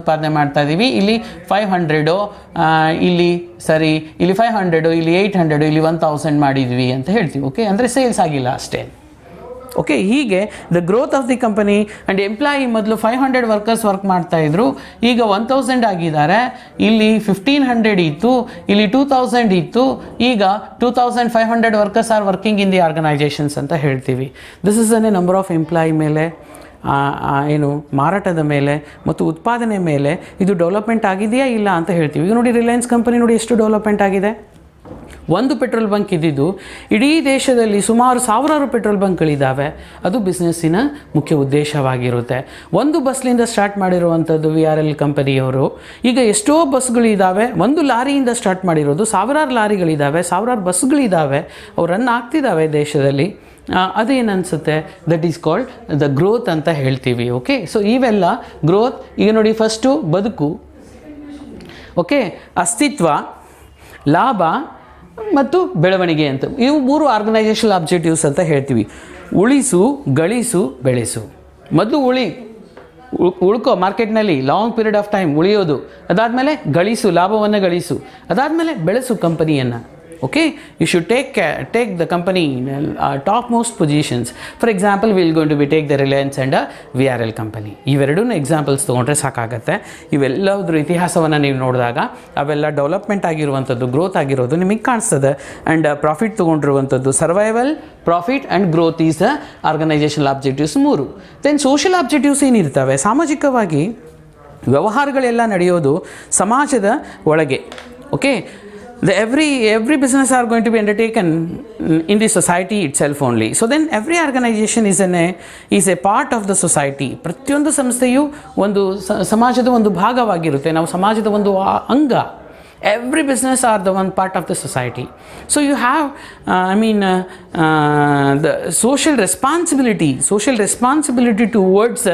ಉತ್ಪಾದನೆ ಮಾಡ್ತಾ ಇದ್ದೀವಿ. ಇಲ್ಲಿ 500, ಇಲ್ಲಿ 500, ಇಲ್ಲಿ 800, ಇಲ್ಲಿ 1000 ಮಾಡಿದ್ವಿ ಅಂತ ಹೇಳ್ತೀವಿ. ಓಕೆ, ಅಂದರೆ ಸೇಲ್ಸ್ ಆಗಿಲ್ಲ ಅಷ್ಟೇ. ಓಕೆ, ಹೀಗೆ the growth of the company and employee, ಮೊದಲು 500 ವರ್ಕರ್ಸ್ ವರ್ಕ್ ಮಾಡ್ತಾಯಿದ್ರು, ಈಗ 1000 ಆಗಿದ್ದಾರೆ. ಇಲ್ಲಿ 1500 ಇತ್ತು, ಇಲ್ಲಿ 2000 ಇತ್ತು, ಈಗ 2500 workers are working in the organisations ಅಂತ ಹೇಳ್ತೀವಿ. This is an A number of employee ಮೇಲೆ, ಮಾರಾಟದ ಮೇಲೆ ಮತ್ತು ಉತ್ಪಾದನೆ ಮೇಲೆ ಇದು ಡೆವಲಪ್ಮೆಂಟ್ ಆಗಿದೆಯಾ ಇಲ್ಲ ಅಂತ ಹೇಳ್ತೀವಿ. ಈಗ ನೋಡಿ, ರಿಲಯನ್ಸ್ ಕಂಪನಿ ನೋಡಿ ಎಷ್ಟು ಡೆವಲಪ್ಮೆಂಟ್ ಆಗಿದೆ. ಒಂದು ಪೆಟ್ರೋಲ್ ಬಂಕ್ ಇದ್ದಿದ್ದು ಇಡೀ ದೇಶದಲ್ಲಿ ಸುಮಾರು 1000 ಪೆಟ್ರೋಲ್ ಬಂಕ್ಗಳಿದ್ದಾವೆ. ಅದು ಬಿಸ್ನೆಸ್ಸಿನ ಮುಖ್ಯ ಉದ್ದೇಶವಾಗಿರುತ್ತೆ. ಒಂದು ಬಸ್ಲಿಂದ ಸ್ಟಾರ್ಟ್ ಮಾಡಿರುವಂಥದ್ದು VRL ಕಂಪನಿಯವರು. ಈಗ ಎಷ್ಟೋ ಬಸ್ಗಳಿದ್ದಾವೆ, ಒಂದು ಲಾರಿಯಿಂದ ಸ್ಟಾರ್ಟ್ ಮಾಡಿರೋದು, 1000 ಲಾರಿಗಳಿದ್ದಾವೆ, 1000 ಬಸ್ಗಳಿದ್ದಾವೆ, ಅವು ರನ್ ಆಗ್ತಿದ್ದಾವೆ ದೇಶದಲ್ಲಿ. ಅದೇನನ್ಸುತ್ತೆ, that is called the growth ಅಂತ ಹೇಳ್ತೀವಿ. ಓಕೆ, ಸೊ ಇವೆಲ್ಲ ಗ್ರೋತ್. ಈಗ ನೋಡಿ, ಫಸ್ಟು ಬದುಕು, ಓಕೆ, ಅಸ್ತಿತ್ವ, ಲಾಭ ಮತ್ತು ಬೆಳವಣಿಗೆ ಅಂತ, ಇವು 3 ಆರ್ಗನೈಸೇಷನಲ್ ಆಬ್ಜೆಕ್ಟಿವ್ಸ್ ಅಂತ ಹೇಳ್ತೀವಿ. ಉಳಿಸು, ಗಳಿಸು, ಬೆಳೆಸು. ಮೊದಲು ಉಳ್ಕೋ ಮಾರ್ಕೆಟ್ನಲ್ಲಿ ಲಾಂಗ್ ಪೀರಿಯಡ್ ಆಫ್ ಟೈಮ್ ಉಳಿಯೋದು, ಅದಾದಮೇಲೆ ಗಳಿಸು, ಲಾಭವನ್ನು ಗಳಿಸು, ಅದಾದಮೇಲೆ ಬೆಳೆಸು ಕಂಪನಿಯನ್ನು. Okay, you should take the company top most positions. For example, will going to be take the Reliance and VRL company. ಇವೆರಡೂ ಎಕ್ಸಾಂಪಲ್ಸ್ ತೊಗೊಂಡ್ರೆ ಸಾಕಾಗತ್ತೆ. ಇವೆಲ್ಲದ್ರ ಇತಿಹಾಸವನ್ನು ನೀವು ನೋಡಿದಾಗ ಅವೆಲ್ಲ ಡೆವಲಪ್ಮೆಂಟ್ ಆಗಿರುವಂಥದ್ದು, ಗ್ರೋತ್ ಆಗಿರೋದು ನಿಮಗೆ ಕಾಣಿಸ್ತದೆ. ಆ್ಯಂಡ್ ಪ್ರಾಫಿಟ್ ತೊಗೊಂಡಿರುವಂಥದ್ದು, survival, profit and growth is the organisational objectives 3. Then social objectives ಏನಿರ್ತವೆ, ಸಾಮಾಜಿಕವಾಗಿ ವ್ಯವಹಾರಗಳೆಲ್ಲ ನಡೆಯೋದು ಸಮಾಜದ ಒಳಗೆ. Okay, every business are going to be undertaken in the society itself only. So then every organization is a part of the society. ಪ್ರತಿಯೊಂದು ಸಂಸ್ಥೆಯು ಒಂದು ಸಮಾಜದ ಒಂದು ಭಾಗವಾಗಿರುತ್ತೆ. ನಾವು ಸಮಾಜದ ಒಂದು ಅಂಗ. Every business are the one part of the society. So you have the social responsibility towards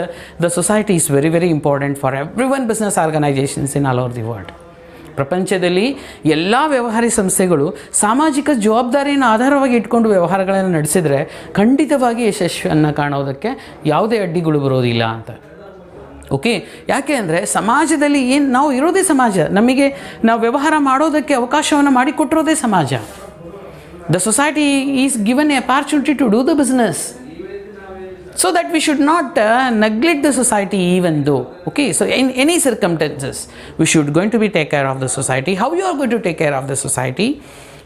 the society is very, very important for everyone business organizations in all over the world. ಪ್ರಪಂಚದಲ್ಲಿ ಎಲ್ಲ ವ್ಯವಹಾರಿ ಸಂಸ್ಥೆಗಳು ಸಾಮಾಜಿಕ ಜವಾಬ್ದಾರಿಯನ್ನು ಆಧಾರವಾಗಿ ಇಟ್ಕೊಂಡು ವ್ಯವಹಾರಗಳನ್ನು ನಡೆಸಿದರೆ ಖಂಡಿತವಾಗಿ ಯಶಸ್ಸನ್ನು ಕಾಣೋದಕ್ಕೆ ಯಾವುದೇ ಅಡ್ಡಿಗಳು ಬರೋದಿಲ್ಲ ಅಂತ. ಓಕೆ, ಯಾಕೆ ಅಂದರೆ ಸಮಾಜದಲ್ಲಿ ನಾವು ಇರೋದೇ ಸಮಾಜ, ನಾವು ವ್ಯವಹಾರ ಮಾಡೋದಕ್ಕೆ ಅವಕಾಶವನ್ನು ಮಾಡಿಕೊಟ್ಟಿರೋದೇ ಸಮಾಜ. The society is given a opportunity to do the business. So that we should not neglect the society even though. Okay, so in any circumstances, we should going to be take care of the society. How you are going to take care of the society?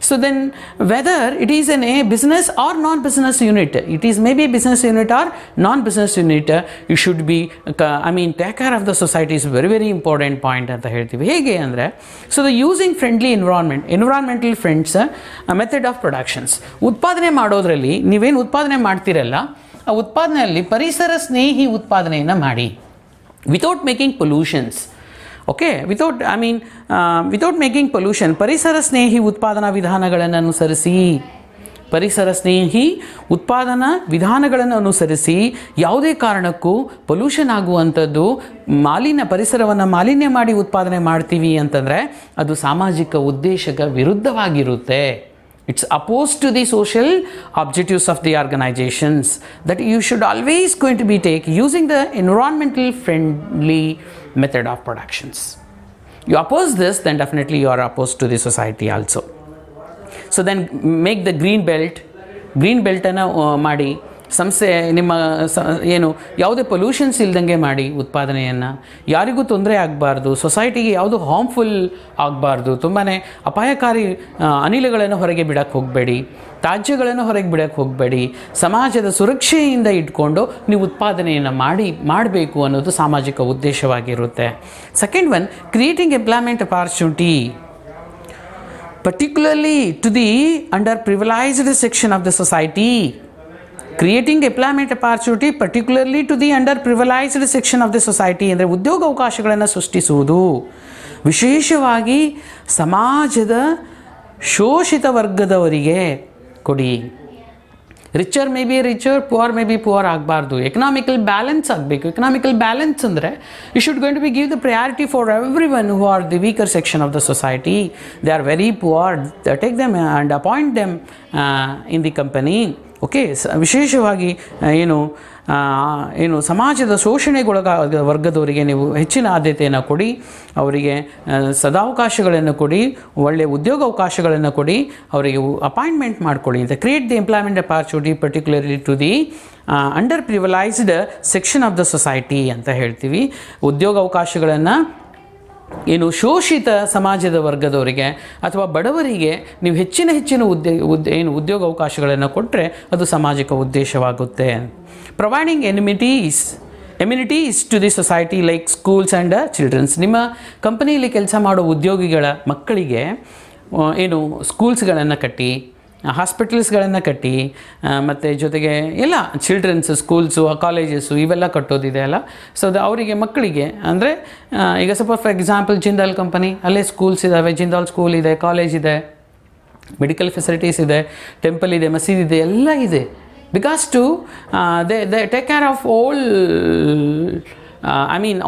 So then, whether it is a business or non-business unit, it is maybe a business unit or non-business unit, you should be, take care of the society is very, very important point ಅಂತ ಹೇಳ್ತೀವಿ. ಹೇಗೆ ಅಂದರೆ, so the using friendly environmental friends method of productions. ಉತ್ಪಾದನೆ ಮಾಡೋದ್ರಲ್ಲಿ ನೀವೇನು ಉತ್ಪಾದನೆ ಮಾಡ್ತಿರಲ್ಲ, ಆ ಉತ್ಪಾದನೆಯಲ್ಲಿ ಪರಿಸರ ಸ್ನೇಹಿ ಉತ್ಪಾದನೆಯನ್ನು ಮಾಡಿ, without making pollutions. Okay, without making pollution, ಪರಿಸರ ಸ್ನೇಹಿ ಉತ್ಪಾದನಾ ವಿಧಾನಗಳನ್ನು ಅನುಸರಿಸಿ. ಪರಿಸರ ಸ್ನೇಹಿ ಉತ್ಪಾದನಾ ವಿಧಾನಗಳನ್ನು ಅನುಸರಿಸಿ ಯಾವುದೇ ಕಾರಣಕ್ಕೂ ಪೊಲ್ಯೂಷನ್ ಆಗುವಂಥದ್ದು, ಪರಿಸರವನ್ನು ಮಾಲಿನ್ಯ ಮಾಡಿ ಉತ್ಪಾದನೆ ಮಾಡ್ತೀವಿ ಅಂತಂದರೆ ಅದು ಸಾಮಾಜಿಕ ಉದ್ದೇಶಕ್ಕೆ ವಿರುದ್ಧವಾಗಿರುತ್ತೆ. It's opposed to the social objectives of the organizations, that you should always going to be using the environmental friendly method of productions. You oppose this, then definitely you are opposed to the society also. So then make the green belt ಅನ್ನು ಮಾಡಿ. ಸಂಸ್ಥೆ ನಿಮ್ಮ ಏನು ಯಾವುದೇ ಪೊಲ್ಯೂಷನ್ಸ್ ಇಲ್ದಂಗೆ ಮಾಡಿ ಉತ್ಪಾದನೆಯನ್ನು, ಯಾರಿಗೂ ತೊಂದರೆ ಆಗಬಾರ್ದು, ಸೊಸೈಟಿಗೆ ಯಾವುದು ಹಾರ್ಮ್ಫುಲ್ ಆಗಬಾರ್ದು, ತುಂಬಾ ಅಪಾಯಕಾರಿ ಅನಿಲಗಳನ್ನು ಹೊರಗೆ ಬಿಡಕ್ಕೆ ಹೋಗಬೇಡಿ, ತ್ಯಾಜ್ಯಗಳನ್ನು ಹೊರಗೆ ಬಿಡಕ್ಕೆ ಹೋಗಬೇಡಿ, ಸಮಾಜದ ಸುರಕ್ಷೆಯಿಂದ ಇಟ್ಕೊಂಡು ನೀವು ಉತ್ಪಾದನೆಯನ್ನು ಮಾಡಬೇಕು ಅನ್ನೋದು ಸಾಮಾಜಿಕ ಉದ್ದೇಶವಾಗಿರುತ್ತೆ. Second one, creating employment opportunity particularly to the underprivileged section of the society. Creating employment opportunity particularly to the underprivileged section of the society ಅಂದರೆ ಉದ್ಯೋಗ ಅವಕಾಶಗಳನ್ನು ಸೃಷ್ಟಿಸುವುದು, ವಿಶೇಷವಾಗಿ ಸಮಾಜದ ಶೋಷಿತ ವರ್ಗದವರಿಗೆ ಕೊಡಿ. Richer may be richer, poor may be poor ಆಗಬಾರ್ದು. ಎಕನಾಮಿಕಲ್ ಬ್ಯಾಲೆನ್ಸ್ ಆಗಬೇಕು. ಎಕನಾಮಿಕಲ್ ಬ್ಯಾಲೆನ್ಸ್ ಅಂದರೆ you should going to be give the priority for every one who are the weaker section of the society. They are very poor, take them and appoint them in the company. Okay, ವಿಶೇಷವಾಗಿ ಏನು ಸಮಾಜದ ಶೋಷಣೆಗೊಳಗಾದ ವರ್ಗದವರಿಗೆ ನೀವು ಹೆಚ್ಚಿನ ಆದ್ಯತೆಯನ್ನು ಕೊಡಿ, ಅವರಿಗೆ ಸದಾವಕಾಶಗಳನ್ನು ಕೊಡಿ, ಒಳ್ಳೆಯ ಉದ್ಯೋಗ ಅವಕಾಶಗಳನ್ನು ಕೊಡಿ, ಅವರಿಗೆ ಅಪಾಯಿಂಟ್ಮೆಂಟ್ ಮಾಡಿಕೊಳ್ಳಿ ಅಂತ. Create the employment opportunity particularly to the underprivileged section of the society ಅಂತ ಹೇಳ್ತೀವಿ. ಉದ್ಯೋಗ ಅವಕಾಶಗಳನ್ನು ಶೋಷಿತ ಸಮಾಜದ ವರ್ಗದವರಿಗೆ ಅಥವಾ ಬಡವರಿಗೆ ನೀವು ಹೆಚ್ಚಿನ ಉದ್ಯೋಗ ಅವಕಾಶಗಳನ್ನು ಕೊಟ್ಟರೆ ಅದು ಸಾಮಾಜಿಕ ಉದ್ದೇಶವಾಗುತ್ತೆ. Providing amenities to the society like schools and childrens. ನಿಮ್ಮ ಕಂಪನಿಯಲ್ಲಿ ಕೆಲಸ ಮಾಡೋ ಉದ್ಯೋಗಿಗಳ ಮಕ್ಕಳಿಗೆ ಸ್ಕೂಲ್ಸ್ಗಳನ್ನು ಕಟ್ಟಿ, ಹಾಸ್ಪಿಟಲ್ಸ್ಗಳನ್ನು ಕಟ್ಟಿ, ಮತ್ತು ಜೊತೆಗೆ ಎಲ್ಲ ಚಿಲ್ಡ್ರನ್ಸ್ ಸ್ಕೂಲ್ಸು, ಕಾಲೇಜಸ್ಸು ಇವೆಲ್ಲ ಕಟ್ಟೋದಿದೆ ಅಲ್ಲ. ಸೊ ಅವರಿಗೆ ಮಕ್ಕಳಿಗೆ ಅಂದರೆ ಈಗ suppose for example Jindal company, ಅಲ್ಲೇ ಸ್ಕೂಲ್ಸ್ ಇದ್ದಾವೆ, ಜಿಂದಾಲ್ ಸ್ಕೂಲ್ ಇದೆ, ಕಾಲೇಜ್ ಇದೆ, ಮೆಡಿಕಲ್ ಫೆಸಿಲಿಟೀಸ್ ಇದೆ, ಟೆಂಪಲ್ ಇದೆ, ಮಸೀದಿ ಇದೆ, ಎಲ್ಲ ಇದೆ. Because to they take care of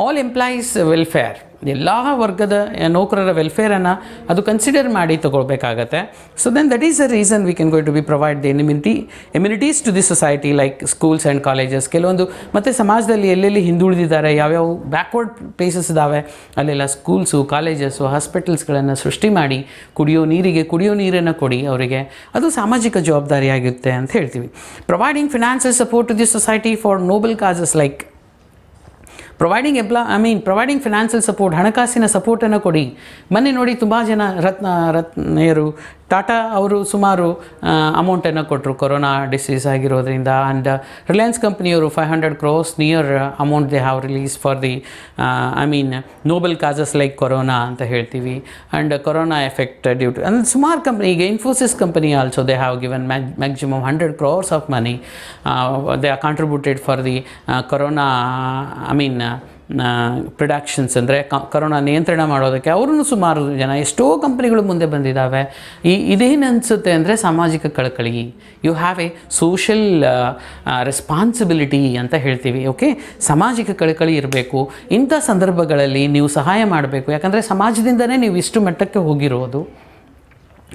all employees welfare. ಎಲ್ಲ ವರ್ಗದ ನೌಕರರ ವೆಲ್ಫೇರನ್ನು ಅದು ಕನ್ಸಿಡರ್ ಮಾಡಿ ತಗೊಳ್ಬೇಕಾಗತ್ತೆ. So then that is the reason we can going to be provide the amenities to the society like schools and colleges. ಕೆಲವೊಂದು ಮತ್ತು ಸಮಾಜದಲ್ಲಿ ಎಲ್ಲೆಲ್ಲಿ ಹಿಂದುಳಿದಿದ್ದಾರೆ, ಯಾವ್ಯಾವ ಬ್ಯಾಕ್ವರ್ಡ್ ಪ್ಲೇಸಸ್ ಇದ್ದಾವೆ, ಅಲ್ಲೆಲ್ಲ ಸ್ಕೂಲ್ಸು, ಕಾಲೇಜಸ್ಸು, ಹಾಸ್ಪಿಟಲ್ಸ್ಗಳನ್ನು ಸೃಷ್ಟಿ ಮಾಡಿ ಕುಡಿಯೋ ನೀರನ್ನು ಕೊಡಿ ಅವರಿಗೆ. ಅದು ಸಾಮಾಜಿಕ ಜವಾಬ್ದಾರಿಯಾಗುತ್ತೆ ಅಂತ ಹೇಳ್ತೀವಿ. Providing financial support to the society for noble causes like providing financial support, ಹಣಕಾಸಿನ ಸಪೋರ್ಟನ್ನು ಕೊಡಿ. ಮೊನ್ನೆ ನೋಡಿ ತುಂಬ ಜನ ರತ್ನರು ಟಾಟಾ ಅವರು ಸುಮಾರು ಅಮೌಂಟನ್ನು ಕೊಟ್ಟರು ಕೊರೋನಾ ಡಿಸೀಸ್ ಆಗಿರೋದ್ರಿಂದ. ಆ್ಯಂಡ್ ರಿಲಯನ್ಸ್ ಕಂಪ್ನಿಯವರು 500 crores near amount they have release for the noble causes like corona ಅಂತ ಹೇಳ್ತೀವಿ. And corona effect due to ಅಂದರೆ ಸುಮಾರು ಕಂಪ್ನಿ, ಈಗ Infosys company also they have given maximum 100 crores of money they are contributed for the corona productions ಅಂದರೆ ಕೊರೋನಾ ನಿಯಂತ್ರಣ ಮಾಡೋದಕ್ಕೆ. ಅವ್ರೂ ಸುಮಾರು ಜನ, ಎಷ್ಟೋ ಕಂಪ್ನಿಗಳು ಮುಂದೆ ಬಂದಿದ್ದಾವೆ. ಇದೇನು ಅನಿಸುತ್ತೆ ಅಂದರೆ ಸಾಮಾಜಿಕ ಕಳಕಳಿ, you have a social responsibility ಅಂತ ಹೇಳ್ತೀವಿ. ಓಕೆ, ಸಾಮಾಜಿಕ ಕಳಕಳಿ ಇರಬೇಕು. ಇಂಥ ಸಂದರ್ಭಗಳಲ್ಲಿ ನೀವು ಸಹಾಯ ಮಾಡಬೇಕು. ಯಾಕಂದರೆ ಸಮಾಜದಿಂದನೇ ನೀವು ಇಷ್ಟು ಮಟ್ಟಕ್ಕೆ ಹೋಗಿರೋದು,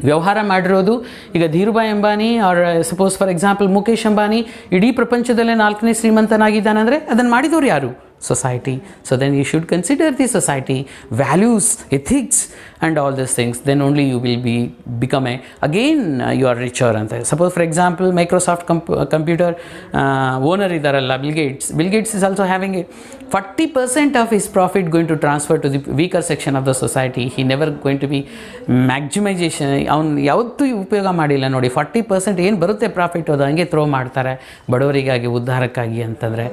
ವ್ಯವಹಾರ ಮಾಡಿರೋದು. ಈಗ Dhirubhai Ambani are suppose for example Mukesh Ambani ಇಡೀ ಪ್ರಪಂಚದಲ್ಲೇ 4ನೇ ಶ್ರೀಮಂತನಾಗಿದ್ದಾನಂದರೆ ಅದನ್ನು ಮಾಡಿದವರು ಯಾರು? society. So then you should consider the society, values, ethics and all these things. Then only you will become you are richer. And suppose for example Microsoft computer owner idaralla Bill Gates is also having 40% of his profit going to transfer to the weaker section of the society. He never going to be maximization. ಅವನು ಯಾವತ್ತೂ ಉಪಯೋಗ ಮಾಡಿಲ್ಲ ನೋಡಿ. 40% ಏನು ಬರುತ್ತೆ ಪ್ರಾಫಿಟ್ ಅದು ಹಂಗೆ ಥ್ರೋ ಮಾಡ್ತಾರೆ ಬಡವರಿಗಾಗಿ, ಉದ್ಧಾರಕ್ಕಾಗಿ ಅಂತಂದರೆ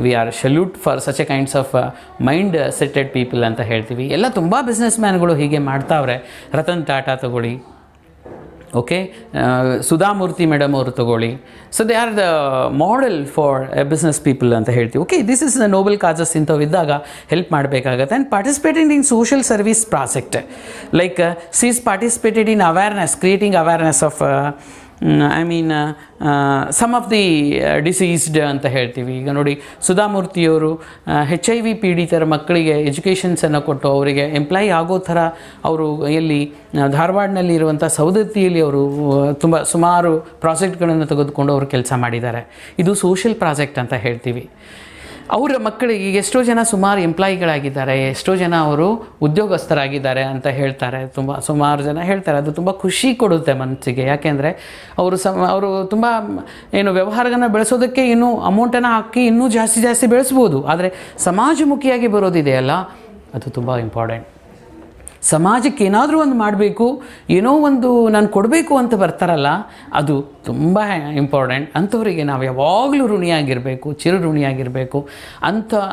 we are salute for such A kinds of mind sided people ಅಂತ ಹೇಳ್ತೀವಿ. ಎಲ್ಲ ತುಂಬ ಬಿಸ್ನೆಸ್ ಮ್ಯಾನ್ಗಳು ಹೀಗೆ ಮಾಡ್ತಾವ್ರೆ. ರತನ್ ಟಾಟಾ ತಗೊಳ್ಳಿ, ಓಕೆ, ಸುಧಾಮೂರ್ತಿ ಮೇಡಮ್ ಅವರು ತಗೊಳ್ಳಿ. So they are the model for business people ಅಂತ ಹೇಳ್ತೀವಿ. Okay, this is the Nobel causes ಇಂಥವಿದ್ದಾಗ help ಮಾಡಬೇಕಾಗತ್ತೆ. And participating in social service project like C is participated in awareness, creating awareness of some of the deceased ಅಂತ ಹೇಳ್ತೀವಿ. ಈಗ ನೋಡಿ ಸುಧಾಮೂರ್ತಿಯವರು HIV ಪೀಡಿತರ ಮಕ್ಕಳಿಗೆ ಎಜುಕೇಷನ್ಸನ್ನು ಕೊಟ್ಟು ಅವರಿಗೆ ಎಂಪ್ಲಾಯಿ ಆಗೋ ಥರ ಅವರು ಎಲ್ಲಿ ಧಾರವಾಡನಲ್ಲಿ ಇರುವಂಥ ಸೌದತ್ತಿಯಲ್ಲಿ ಅವರು ಸುಮಾರು ಪ್ರಾಜೆಕ್ಟ್ಗಳನ್ನು ತೆಗೆದುಕೊಂಡು ಅವರು ಕೆಲಸ ಮಾಡಿದ್ದಾರೆ. ಇದು ಸೋಷಿಯಲ್ ಪ್ರಾಜೆಕ್ಟ್ ಅಂತ ಹೇಳ್ತೀವಿ. ಅವರ ಮಕ್ಕಳಿಗೆ ಈಗ ಎಷ್ಟೋ ಜನ ಸುಮಾರು ಎಂಪ್ಲಾಯಿಗಳಾಗಿದ್ದಾರೆ, ಎಷ್ಟೋ ಜನ ಅವರು ಉದ್ಯೋಗಸ್ಥರಾಗಿದ್ದಾರೆ ಅಂತ ಹೇಳ್ತಾರೆ. ಸುಮಾರು ಜನ ಹೇಳ್ತಾರೆ. ಅದು ತುಂಬ ಖುಷಿ ಕೊಡುತ್ತೆ ಮನಸ್ಸಿಗೆ. ಯಾಕೆಂದರೆ ಅವರು ತುಂಬ ವ್ಯವಹಾರಗಳನ್ನ ಬೆಳೆಸೋದಕ್ಕೆ ಇನ್ನೂ ಅಮೌಂಟನ್ನು ಹಾಕಿ ಇನ್ನೂ ಜಾಸ್ತಿ ಬೆಳೆಸ್ಬೋದು. ಆದರೆ ಸಮಾಜಮುಖಿಯಾಗಿ ಬರೋದಿದೆಯಲ್ಲ, ಅದು ತುಂಬ ಇಂಪಾರ್ಟೆಂಟ್. ಸಮಾಜಕ್ಕೆ ಏನಾದರೂ ಒಂದು ಮಾಡಬೇಕು, ಏನೋ ಒಂದು ನಾನು ಕೊಡಬೇಕು ಅಂತ ಬರ್ತಾರಲ್ಲ, ಅದು ತುಂಬ ಇಂಪಾರ್ಟೆಂಟ್. ಅಂಥವರಿಗೆ ನಾವು ಯಾವಾಗಲೂ ಋಣಿಯಾಗಿರಬೇಕು, ಚಿರು ಋಣಿಯಾಗಿರಬೇಕು.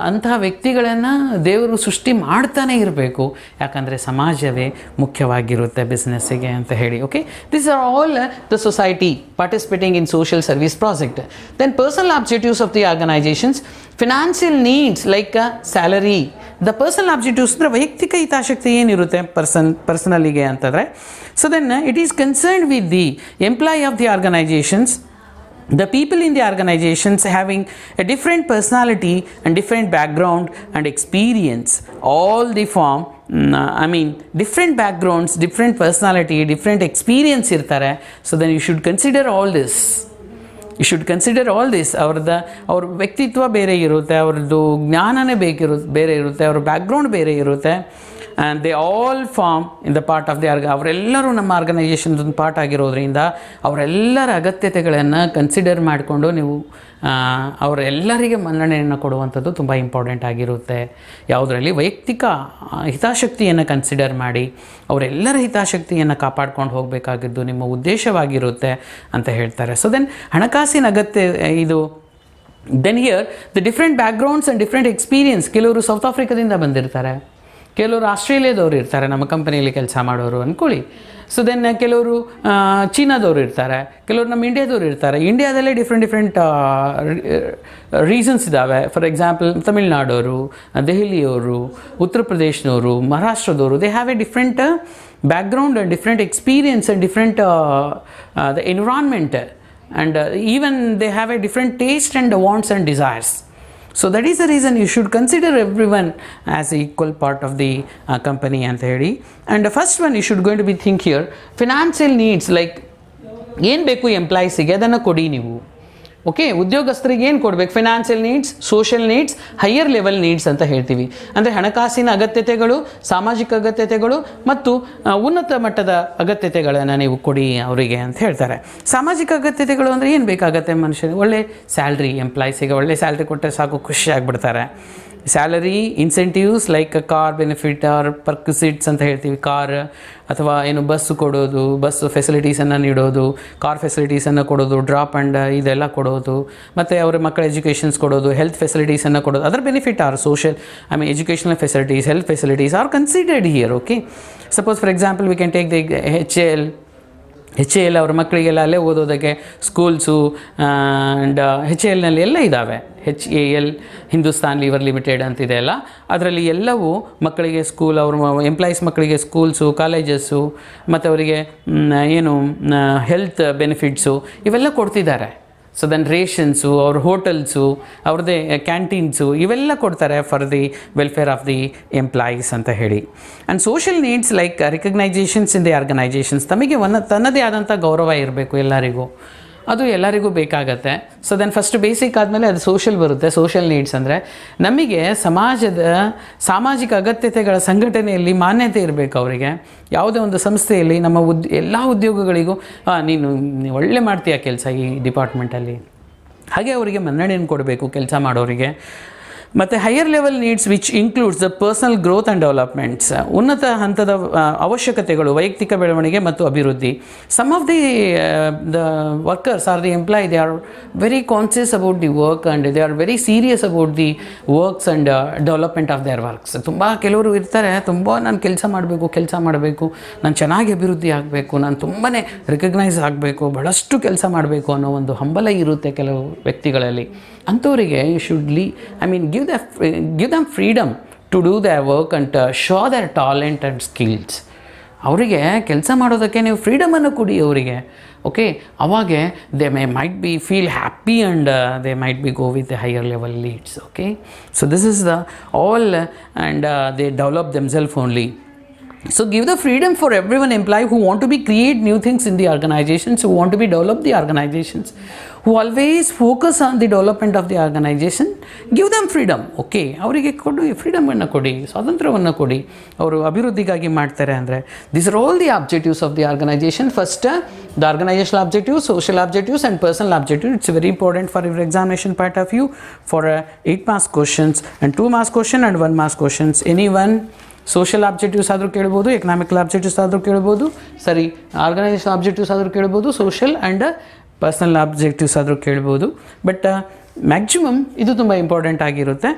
ಅಂತಹ ವ್ಯಕ್ತಿಗಳನ್ನು ದೇವರು ಸೃಷ್ಟಿ ಮಾಡ್ತಾನೆ ಇರಬೇಕು. ಯಾಕಂದರೆ ಸಮಾಜವೇ ಮುಖ್ಯವಾಗಿರುತ್ತೆ ಬಿಸ್ನೆಸ್ಸಿಗೆ ಅಂತ ಹೇಳಿ. Okay, this are all the society participating in social service project. Then personal objectives of the organisations, financial needs like salary. The personal objectives ಅಂದರೆ ವೈಯಕ್ತಿಕ ಹಿತಾಸಕ್ತಿ ಏನಿರುತ್ತೆ ಪರ್ಸನಲಿಗೆ ಅಂತಂದರೆ, so then it is concerned with the employee of the organisations, the people in the organizations having a different personality and different background and experience, all the form different backgrounds, different personality, different experience irtare. So then you should consider all this. ಅವ್ರ ವ್ಯಕ್ತಿತ್ವ ಬೇರೆ ಇರುತ್ತೆ, ಅವ್ರದ್ದು ಜ್ಞಾನನೇ ಬೇರೆ ಇರುತ್ತೆ, ಅವ್ರ ಬ್ಯಾಕ್ಗ್ರೌಂಡ್ ಬೇರೆ ಇರುತ್ತೆ. And they all form in the part of the ಅವರೆಲ್ಲರೂ ನಮ್ಮ ಆರ್ಗನೈಜೇಷನ್ದೊಂದು ಪಾರ್ಟ್ ಆಗಿರೋದ್ರಿಂದ ಅವರೆಲ್ಲರ ಅಗತ್ಯತೆಗಳನ್ನು ಕನ್ಸಿಡರ್ ಮಾಡಿಕೊಂಡು ನೀವು ಅವರೆಲ್ಲರಿಗೆ ಮನ್ನಣೆಯನ್ನು ಕೊಡುವಂಥದ್ದು ತುಂಬ ಇಂಪಾರ್ಟೆಂಟ್ ಆಗಿರುತ್ತೆ. ಯಾವುದರಲ್ಲಿ ವೈಯಕ್ತಿಕ ಹಿತಾಸಕ್ತಿಯನ್ನು ಕನ್ಸಿಡರ್ ಮಾಡಿ ಅವರೆಲ್ಲರ ಹಿತಾಸಕ್ತಿಯನ್ನು ಕಾಪಾಡ್ಕೊಂಡು ಹೋಗಬೇಕಾಗಿದ್ದು ನಿಮ್ಮ ಉದ್ದೇಶವಾಗಿರುತ್ತೆ ಅಂತ ಹೇಳ್ತಾರೆ. ಸೊ ದೆನ್ ಹಣಕಾಸಿನ ಅಗತ್ಯ ಇದು. Then here the different backgrounds and different experience. ಕೆಲವರು ಸೌತ್ ಆಫ್ರಿಕಾದಿಂದ ಬಂದಿರ್ತಾರೆ, ಕೆಲವರು ಆಸ್ಟ್ರೇಲಿಯಾದವ್ರು ಇರ್ತಾರೆ, ನಮ್ಮ ಕಂಪನಿಯಲ್ಲಿ ಕೆಲಸ ಮಾಡೋರು ಅಂದ್ಕೊಳ್ಳಿ. ಸೊ ದೆನ್ ಕೆಲವರು ಚೀನಾದವ್ರು ಇರ್ತಾರೆ, ಕೆಲವರು ನಮ್ಮ ಇಂಡಿಯಾದವ್ರು ಇರ್ತಾರೆ. ಇಂಡಿಯಾದಲ್ಲೇ ಡಿಫ್ರೆಂಟ್ ರೀಸನ್ಸ್ ಇದ್ದಾವೆ. ಫಾರ್ ಎಕ್ಸಾಂಪಲ್ ತಮಿಳ್ನಾಡವರು, ದೆಹಲಿಯವರು, ಉತ್ತರ ಪ್ರದೇಶದವರು, ಮಹಾರಾಷ್ಟ್ರದವರು. They have a different background and different experience and different the environment, and even they have a different taste and wants and desires. So that is the reason you should consider everyone as an equal part of the company ಅಂತ ಹೇಳಿ. And the first one you should going to be think here, financial needs, like ಏನು ಬೇಕು ಎಂಪ್ಲಾಯೀಸಿಗೆ ಅದನ್ನು ಕೊಡಿ ನೀವು. ಓಕೆ, ಉದ್ಯೋಗಸ್ಥರಿಗೆ ಏನು ಕೊಡಬೇಕು? Financial needs, social needs, higher level needs ಅಂತ ಹೇಳ್ತೀವಿ. ಅಂದರೆ ಹಣಕಾಸಿನ ಅಗತ್ಯತೆಗಳು, ಸಾಮಾಜಿಕ ಅಗತ್ಯತೆಗಳು ಮತ್ತು ಉನ್ನತ ಮಟ್ಟದ ಅಗತ್ಯತೆಗಳನ್ನು ನೀವು ಕೊಡಿ ಅವರಿಗೆ ಅಂತ ಹೇಳ್ತಾರೆ. ಸಾಮಾಜಿಕ ಅಗತ್ಯತೆಗಳು ಅಂದರೆ ಏನು ಬೇಕಾಗತ್ತೆ ಮನುಷ್ಯನಿಗೆ? ಒಳ್ಳೆ ಸ್ಯಾಲ್ರಿ, ಎಂಪ್ಲಾಯೀಸಿಗೆ ಒಳ್ಳೆ ಸ್ಯಾಲ್ರಿ ಕೊಟ್ಟರೆ ಸಾಕು, ಖುಷಿಯಾಗಿಬಿಡ್ತಾರೆ. Salary, incentives like car benefit or perquisites ಅಂತ ಹೇಳ್ತೀವಿ. ಕಾರ್ ಅಥವಾ ಬಸ್ಸು ಕೊಡೋದು, ಬಸ್ಸು ಫೆಸಿಲಿಟೀಸನ್ನು ನೀಡೋದು, ಕಾರ್ ಫೆಸಿಲಿಟೀಸನ್ನು ಕೊಡೋದು, ಡ್ರಾಪ್ ಆ್ಯಂಡ್ ಇದೆಲ್ಲ ಕೊಡೋದು, ಮತ್ತು ಅವರ ಮಕ್ಕಳ ಎಜುಕೇಷನ್ಸ್ ಕೊಡೋದು, ಹೆಲ್ತ್ ಫೆಸಿಲಿಟೀಸನ್ನು ಕೊಡೋದು. ಅದರ benefit are social educational facilities, health facilities are considered here. Okay, suppose for example we can take the H A L. ಅವ್ರ ಮಕ್ಕಳಿಗೆಲ್ಲ ಅಲ್ಲೇ ಓದೋದಕ್ಕೆ ಸ್ಕೂಲ್ಸು ಆ್ಯಂಡ್ ಎಚ್ ಎ ಎಲ್ನಲ್ಲಿ ಎಲ್ಲ ಇದ್ದಾವೆ. HAL ಹಿಂದೂಸ್ತಾನ್ ಲೀವರ್ ಲಿಮಿಟೆಡ್ ಅಂತಿದೆ ಅಲ್ಲ, ಅದರಲ್ಲಿ ಎಲ್ಲವೂ ಮಕ್ಕಳಿಗೆ ಸ್ಕೂಲ್, ಅವ್ರ ಎಂಪ್ಲಾಯೀಸ್ ಮಕ್ಕಳಿಗೆ ಸ್ಕೂಲ್ಸು, ಕಾಲೇಜಸ್ಸು ಮತ್ತು ಅವರಿಗೆ ಹೆಲ್ತ್ ಬೆನಿಫಿಟ್ಸು ಇವೆಲ್ಲ ಕೊಡ್ತಿದ್ದಾರೆ. ಸೊ ದೆನ್ ರೇಷನ್ಸು, ಅವ್ರ ಹೋಟೆಲ್ಸು, ಅವ್ರದ್ದೇ ಕ್ಯಾಂಟೀನ್ಸು ಇವೆಲ್ಲ ಕೊಡ್ತಾರೆ for the welfare of the employees ಅಂತ ಹೇಳಿ. And social needs like recognitions in the organisations. ತಮಗೆ ತನ್ನದೇ ಆದಂಥ ಗೌರವ ಇರಬೇಕು ಎಲ್ಲರಿಗೂ, ಅದು ಎಲ್ಲರಿಗೂ ಬೇಕಾಗತ್ತೆ. ಸೊ ದೆನ್ ಫಸ್ಟ್ ಬೇಸಿಕ್ ಆದಮೇಲೆ ಅದು ಸೋಷಿಯಲ್ ಬರುತ್ತೆ. ಸೋಷಿಯಲ್ ನೀಡ್ಸ್ ಅಂದರೆ ನಮಗೆ ಸಮಾಜದ ಸಾಮಾಜಿಕ ಅಗತ್ಯತೆಗಳ ಸಂಘಟನೆಯಲ್ಲಿ ಮಾನ್ಯತೆ ಇರಬೇಕು ಅವರಿಗೆ. ಯಾವುದೇ ಒಂದು ಸಂಸ್ಥೆಯಲ್ಲಿ ನಮ್ಮ ಎಲ್ಲ ಉದ್ಯೋಗಗಳಿಗೂ ನೀನು ಒಳ್ಳೆ ಮಾಡ್ತೀಯ ಕೆಲಸ ಈ ಡಿಪಾರ್ಟ್ಮೆಂಟಲ್ಲಿ, ಹಾಗೆ ಅವರಿಗೆ ಮನ್ನಣೆಯನ್ನು ಕೊಡಬೇಕು ಕೆಲಸ ಮಾಡೋರಿಗೆ. ಮತ್ತು higher level needs which includes the personal growth and developments. ಉನ್ನತ ಹಂತದ ಅವಶ್ಯಕತೆಗಳು, ವೈಯಕ್ತಿಕ ಬೆಳವಣಿಗೆ ಮತ್ತು ಅಭಿವೃದ್ಧಿ. Some of the workers are the employ, they are very conscious about the work and they are very serious about the works and development of their works. ತುಂಬ ಕೆಲವರು ಇರ್ತಾರೆ, ನಾನು ಕೆಲಸ ಮಾಡಬೇಕು, ನಾನು ಚೆನ್ನಾಗಿ ಅಭಿವೃದ್ಧಿ ಆಗಬೇಕು, ನಾನು ತುಂಬಾ ರಿಕಗ್ನೈಸ್ ಆಗಬೇಕು, ಬಹಳಷ್ಟು ಕೆಲಸ ಮಾಡಬೇಕು ಅನ್ನೋ ಒಂದು ಹಂಬಲ ಇರುತ್ತೆ ಕೆಲವು ವ್ಯಕ್ತಿಗಳಲ್ಲಿ. ಅಂಥವರಿಗೆ you should give them freedom to do their work and show their talent and skills. ಅವರಿಗೆ ಕೆಲಸ ಮಾಡೋದಕ್ಕೆ ನೀವು ಫ್ರೀಡಮನ್ನು ಕೊಡಿ ಅವರಿಗೆ. ಓಕೆ, ಅವಾಗೆ they might be feel happy and they might be go with the higher level leads. Okay, so this is the all and they develop themselves only. So give the freedom for everyone employee who want to be create new things in the organizations, who want to be develop the organizations, who always focus on the development of the organization. Give them freedom. Okay, ಅವರಿಗೆ ಕೊಡಿ ಫ್ರೀಡಮನ್ನು ಕೊಡಿ, ಸ್ವಾತಂತ್ರ್ಯವನ್ನು ಕೊಡಿ, ಅವರು ಅಭಿವೃದ್ಧಿಗಾಗಿ ಮಾಡ್ತಾರೆ ಅಂದರೆ. These are all the objectives of the organization. First, the organizational objectives, social objectives and personal objectives. It's very important for your examination point of view for 8 marks questions and 2 marks question and 1 marks questions. Anyone social objectives ಆದರೂ ಕೇಳ್ಬೋದು, ಎಕನಾಮಿಕಲ್ ಆಬ್ಜೆಕ್ಟಿವ್ಸ್ ಆದರೂ ಕೇಳ್ಬೋದು, ಸರಿ ಆರ್ಗನೈಸೇಷನ್ ಆಬ್ಜೆಕ್ಟಿವ್ಸ್ ಆದರೂ ಕೇಳ್ಬೋದು, ಸೋಷಿಯಲ್ ಆ್ಯಂಡ್ ಪರ್ಸನಲ್ ಆಬ್ಜೆಕ್ಟಿವ್ಸ್ ಆದರೂ ಕೇಳ್ಬೋದು. ಬಟ್ ಮ್ಯಾಕ್ಸಿಮಮ್ ಇದು ತುಂಬ ಇಂಪಾರ್ಟೆಂಟ್ ಆಗಿರುತ್ತೆ.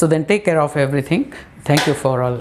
So then take care of everything. Thank you for all.